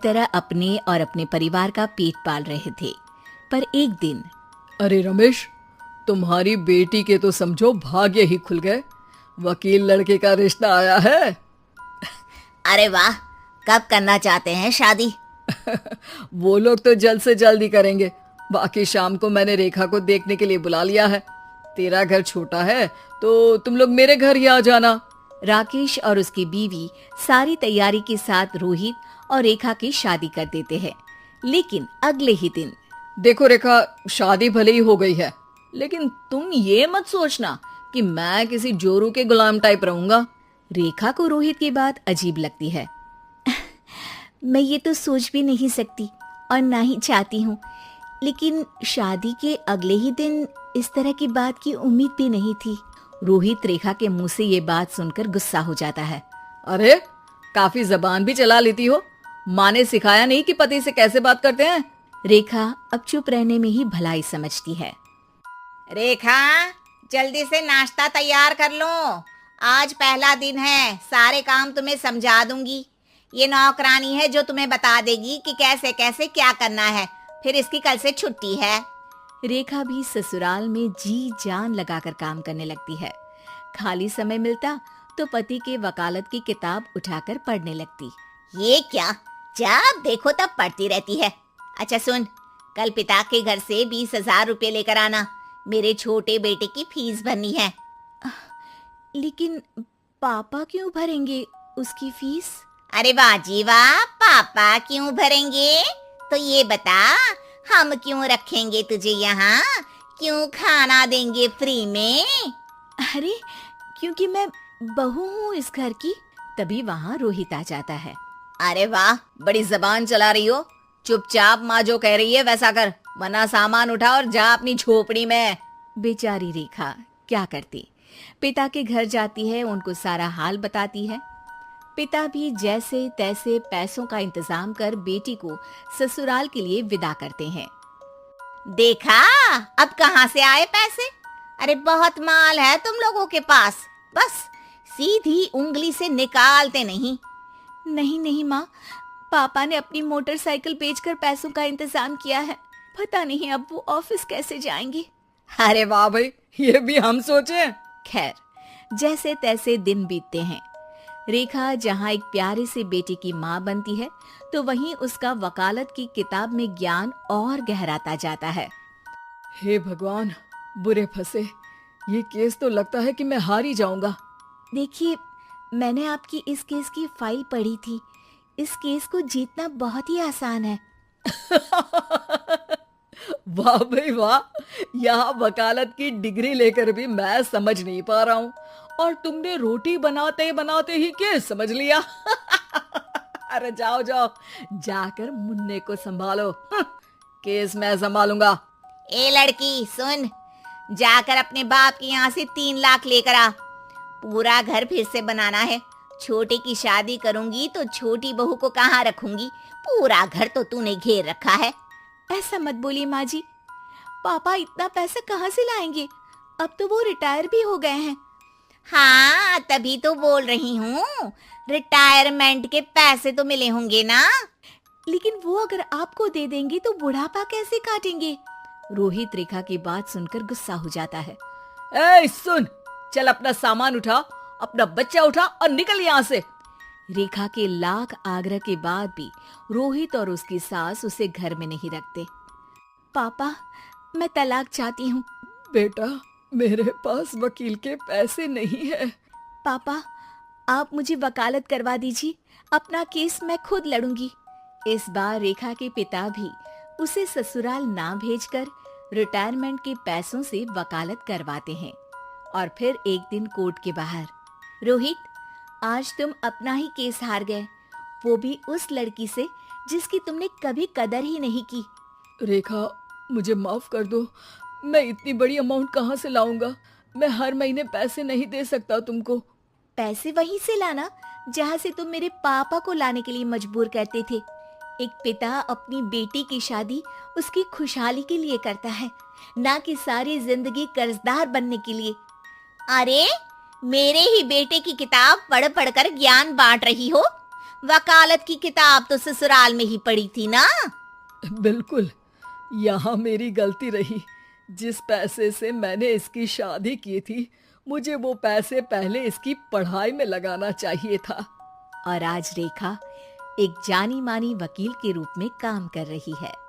तरह अपने और अपने परिवार का पेट पाल रहे थे। पर एक दिन, अरे रमेश, तुम्हारी बेटी के तो समझो भाग्य ही खुल गए। वकील लड़के का रिश्ता आया है। अरे वाह, कब करना चाहते हैं शादी? वो लोग तो जल्द से जल्द ही करेंगे। बाकी शाम को मैंने रेखा को देखने के लिए बुला लिया है। तेरा घर छोटा है तो तुम लोग मेरे घर ही आ जाना। राकेश और उसकी बीवी सारी तैयारी के साथ रोहित और रेखा की शादी कर देते हैं। लेकिन अगले ही दिन, देखो रेखा, शादी भले ही हो गई है, लेकिन तुम ये मत सोचना कि मैं किसी जोरू के गुलाम टाइप रहूंगा। रेखा को रोहित की बात अजीब लगती है। मैं ये तो सोच भी नहीं सकती और ना ही चाहती हूँ, लेकिन शादी के अगले ही दिन इस तरह की बात की उम्मीद भी नहीं थी। रोहित रेखा के मुंह से ये बात सुनकर गुस्सा हो जाता है। अरे, काफी जबान भी चला लेती हो। माँ ने सिखाया नहीं कि पति से कैसे बात करते हैं? रेखा अब चुप रहने में ही भलाई समझती है। रेखा, जल्दी से नाश्ता तैयार कर लो। आज पहला दिन है, सारे काम तुम्हें समझा दूंगी। ये नौकरानी है जो तुम्हें बता देगी कि कैसे कैसे क्या करना है। फिर इसकी कल से छुट्टी है। रेखा भी ससुराल में जी जान लगाकर काम करने लगती है। खाली समय मिलता तो पति के वकालत की किताब उठाकर पढ़ने लगती। ये क्या, जब देखो तब पढ़ती रहती है। अच्छा सुन, कल पिता के घर से 20,000 रुपये लेकर आना। मेरे छोटे बेटे की फीस भरनी है। लेकिन पापा क्यों भरेंगे उसकी फीस? अरे वाह जी वाह, पापा क्यों भरेंगे? तो ये बता, हम क्यों रखेंगे तुझे यहाँ? क्यों खाना देंगे फ्री में? अरे, क्योंकि मैं बहू हूँ इस घर की। तभी वहाँ रोहित आ जाता है। अरे वाह, बड़ी जबान चला रही हो। चुपचाप माँ जो कह रही है वैसा कर, वरना सामान उठा और जा अपनी झोपड़ी में। बेचारी रेखा क्या करती, पिता के घर जाती है, उनको सारा हाल बताती है। पिता भी जैसे तैसे पैसों का इंतजाम कर बेटी को ससुराल के लिए विदा करते हैं। देखा, अब कहाँ से आए पैसे? अरे बहुत माल है तुम लोगों के पास, बस सीधी उंगली से निकालते नहीं। नहीं नहीं माँ, पापा ने अपनी मोटरसाइकिल बेचकर पैसों का इंतजाम किया है। पता नहीं अब वो ऑफिस कैसे जाएंगे। अरे वाह भाई, ये भी हम सोचे। खैर, जैसे तैसे दिन बीतते हैं। रेखा जहाँ एक प्यारे से बेटे की माँ बनती है, तो वहीं उसका वकालत की किताब में ज्ञान और गहराता जाता है। हे भगवान, बुरे फंसे। ये केस तो लगता है कि मैं हार ही जाऊंगा। देखिए, मैंने आपकी इस केस की फाइल पढ़ी थी। इस केस को जीतना बहुत ही आसान है। वाह भाई वाह, यहाँ वकालत की डिग्री लेकर भी मैं समझ नहीं पा रहा हूँ, और तुमने रोटी बनाते बनाते ही केस समझ लिया। अरे जाओ जाओ, जाकर मुन्ने को संभालो। केस मैं संभालूंगा। ए लड़की सुन, जाकर अपने बाप के यहाँ से 3 लाख लेकर आ। पूरा घर फिर से बनाना है। छोटे की शादी करूंगी तो छोटी बहू को कहाँ रखूंगी? पूरा घर तो तूने घेर रखा है। ऐसा मत बोलिए माँ जी, पापा इतना पैसा कहाँ से लाएंगे? अब तो वो रिटायर भी हो गए हैं। हाँ, तभी तो बोल रही हूँ, रिटायरमेंट के पैसे तो मिले होंगे ना। लेकिन वो अगर आपको दे देंगे तो बुढ़ापा कैसे काटेंगे? रोहित रेखा की बात सुनकर गुस्सा हो जाता है। ए सुन, चल अपना सामान उठा, अपना बच्चा उठा और निकल यहाँ से। रेखा के लाख आग्रह के बाद भी रोहित और उसकी सास उसे घर में नहीं रखते। पापा, मैं तलाक चाहती हूँ। बेटा, मेरे पास वकील के पैसे नहीं है। पापा, आप मुझे वकालत करवा दीजिए, अपना केस मैं खुद लड़ूंगी। इस बार रेखा के पिता भी उसे ससुराल ना भेजकर रिटायरमेंट के पैसों से वकालत करवाते हैं। और फिर एक दिन कोर्ट के बाहर, रोहित, आज तुम अपना ही केस हार गए, वो भी उस लड़की से जिसकी तुमने कभी कदर ही नहीं की। रेखा, मुझे माफ कर दो। मैं इतनी बड़ी अमाउंट कहाँ से लाऊंगा? मैं हर महीने पैसे नहीं दे सकता तुमको। पैसे वहीं से लाना जहाँ से तुम मेरे पापा को लाने के लिए मजबूर करते थे। एक पिता अपनी बेटी की शादी उसकी खुशहाली के लिए करता है, ना कि सारी जिंदगी कर्जदार बनने के लिए। अरे, मेरे ही बेटे की किताब पढ़ पढ़ कर ज्ञान बांट रही हो। वकालत की किताब तो ससुराल में ही पड़ी थी ना। बिल्कुल, यहाँ मेरी गलती रही। जिस पैसे से मैंने इसकी शादी की थी, मुझे वो पैसे पहले इसकी पढ़ाई में लगाना चाहिए था। और आज रेखा एक जानी मानी वकील के रूप में काम कर रही है।